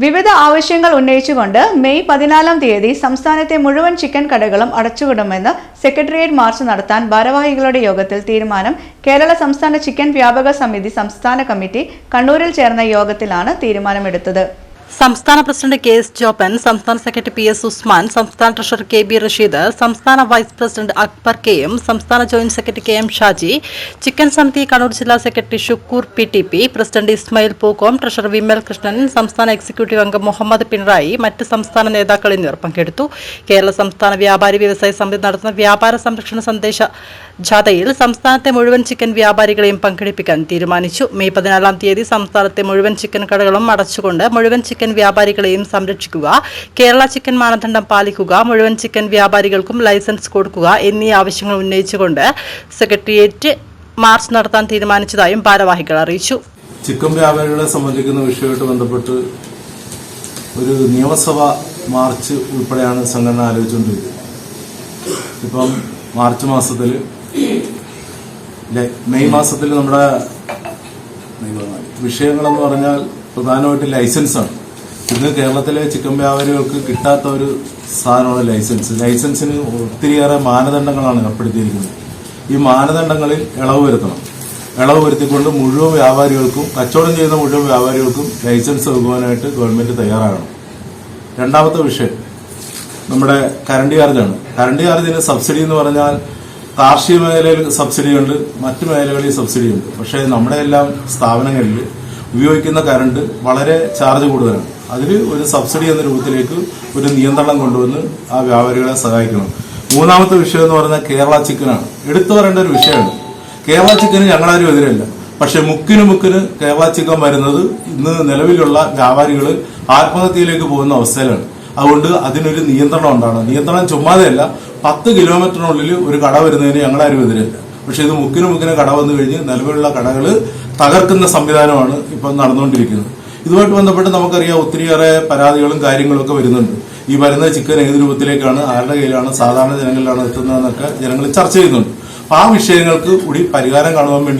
വിവിധ ആവശ്യങ്ങൾ ഉന്നയിച്ചുകൊണ്ട് മെയ് 14-ാം തീയതി സംസ്ഥാനത്തെ മുഴുവൻ ചിക്കൻ കടകളും അടച്ചുവിടുമെന്ന് സെക്രട്ടേറിയറ്റ് മാർച്ച് നടത്താൻ ഭാരവാഹികളുടെ യോഗത്തിൽ തീരുമാനം. കേരള സംസ്ഥാന ചിക്കൻ വ്യാപക സമിതി സംസ്ഥാന കമ്മിറ്റി കണ്ണൂരിൽ ചേർന്ന യോഗത്തിലാണ് തീരുമാനമെടുത്തത്. സംസ്ഥാന പ്രസിഡന്റ് കെ.എസ്. ജോപ്പൻ, സംസ്ഥാന സെക്രട്ടറി പി.എസ്. ഉസ്മാൻ, സംസ്ഥാന ട്രഷറർ കെ.ബി. റഷീദ്, സംസ്ഥാന വൈസ് പ്രസിഡന്റ് അക്ബർ കെ.എം, സംസ്ഥാന joint secretary K M. Shaji, chicken സമിതി കണ്ണൂർ ജില്ലാ secretary Shukkoor P T P, president Ismail Pookkom, treasurer Vimal Krishnan, സംസ്ഥാന എക്സിക്യൂട്ടീവ് അംഗം മുഹമ്മദ് പിണറായി, മറ്റ് സംസ്ഥാന നേതാക്കൾ എന്നിവർ പങ്കെടുത്തു. കേരള സംസ്ഥാന വ്യാപാരി വ്യവസായ സമിതി നടത്തുന്ന വ്യാപാര സംരക്ഷണ സന്ദേശ ജാഥയിൽ സംസ്ഥാനത്തെ മുഴുവൻ ചിക്കൻ വ്യാപാരികളെയും പങ്കെടുപ്പിക്കാൻ തീരുമാനിച്ചു. മെയ് 14-ാം തീയതി സംസ്ഥാനത്തെ മുഴുവൻ ചിക്കൻ കടകളും അടച്ചുകൊണ്ട് മുഴുവൻ ചിക്കൻ വ്യാപാരികളെയും സംരക്ഷിക്കുക, കേരള ചിക്കൻ മാനദണ്ഡം പാലിക്കുക, മുഴുവൻ ചിക്കൻ വ്യാപാരികൾക്കും ലൈസൻസ് കൊടുക്കുക എന്നീ ആവശ്യങ്ങൾ ഉന്നയിച്ചുകൊണ്ട് സെക്രട്ടേറിയറ്റ് മാർച്ച് നടത്താൻ തീരുമാനിച്ചതായും ഭാരവാഹികൾ അറിയിച്ചു. ചിക്കൻ വ്യാപാരികളെ സംബന്ധിക്കുന്ന വിഷയവുമായിട്ട് ബന്ധപ്പെട്ട് ഒരു നിയമസഭാ മാർച്ച് ഉൾപ്പെടെയാണ് സംഘടന ആലോചിച്ചുകൊണ്ടിരിക്കുന്നത്. ഇപ്പം മാർച്ച് മാസത്തിൽ മെയ് മാസത്തിൽ നമ്മുടെ വിഷയങ്ങളെന്ന് പറഞ്ഞാൽ പ്രധാനമായിട്ട് ലൈസൻസാണ്. ഇന്ന് കേരളത്തിലെ ചിക്കൻ വ്യാപാരികൾക്ക് കിട്ടാത്ത ഒരു സാധനമാണ് ലൈസൻസ്. ലൈസൻസിന് ഒത്തിരിയേറെ മാനദണ്ഡങ്ങളാണ് ഏർപ്പെടുത്തിയിരിക്കുന്നത്. ഈ മാനദണ്ഡങ്ങളിൽ ഇളവ് വരുത്തണം. ഇളവ് വരുത്തിക്കൊണ്ട് മുഴുവൻ വ്യാപാരികൾക്കും, കച്ചവടം ചെയ്യുന്ന മുഴുവൻ വ്യാപാരികൾക്കും ലൈസൻസ് നൽകുവാനായിട്ട് ഗവൺമെന്റ് തയ്യാറാകണം. രണ്ടാമത്തെ വിഷയം നമ്മുടെ കറണ്ട് ചാർജാണ്. കറണ്ട് ചാർജിന് സബ്സിഡി എന്ന് പറഞ്ഞാൽ കാർഷിക മേഖലയിൽ സബ്സിഡിയുണ്ട്, മറ്റു മേഖലകളിൽ സബ്സിഡിയുണ്ട്. പക്ഷേ നമ്മുടെ എല്ലാം സ്ഥാപനങ്ങളിൽ ഉപയോഗിക്കുന്ന കറണ്ട് വളരെ ചാർജ് കൂടുതലാണ്. അതിൽ ഒരു സബ്സിഡി എന്ന രൂപത്തിലേക്ക് ഒരു നിയന്ത്രണം കൊണ്ടുവന്ന് ആ വ്യാപാരികളെ സഹായിക്കണം. മൂന്നാമത്തെ വിഷയം എന്ന് പറഞ്ഞാൽ കേരള ചിക്കനാണ്. എടുത്തു പറയേണ്ട ഒരു വിഷയമാണ്. കേരള ചിക്കന് ഞങ്ങളാരും എതിരല്ല. പക്ഷെ മുക്കിന് കേരള ചിക്കൻ വരുന്നത് ഇന്ന് നിലവിലുള്ള വ്യാപാരികൾ ആത്മഹത്യയിലേക്ക് പോകുന്ന അവസ്ഥയിലാണ്. അതുകൊണ്ട് അതിനൊരു നിയന്ത്രണം ഉണ്ടാകണം. നിയന്ത്രണം ചുമ്മാതെയല്ല, 10 കിലോമീറ്ററിനുള്ളിൽ ഒരു കട വരുന്നതിന് ഞങ്ങളാരും എതിരല്ല. പക്ഷെ ഇത് മുക്കിന് കട വന്നു കഴിഞ്ഞ് നിലവിലുള്ള കടകൾ തകർക്കുന്ന സംവിധാനമാണ് ഇപ്പം നടന്നുകൊണ്ടിരിക്കുന്നത്. ഇതുമായിട്ട് ബന്ധപ്പെട്ട് നമുക്കറിയാം ഒത്തിരിയേറെ പരാതികളും കാര്യങ്ങളും ഒക്കെ വരുന്നുണ്ട്. ഈ വരുന്ന ചിക്കൻ ഏത് രൂപത്തിലേക്കാണ്, ആരുടെ കയ്യിലാണ്, സാധാരണ ജനങ്ങളിലാണ് എത്തുന്നതെന്നൊക്കെ ജനങ്ങൾ ചർച്ച ചെയ്യുന്നുണ്ട്. ആ വിഷയങ്ങൾക്ക് കൂടി പരിഹാരം കാണുവാൻ വേണ്ടി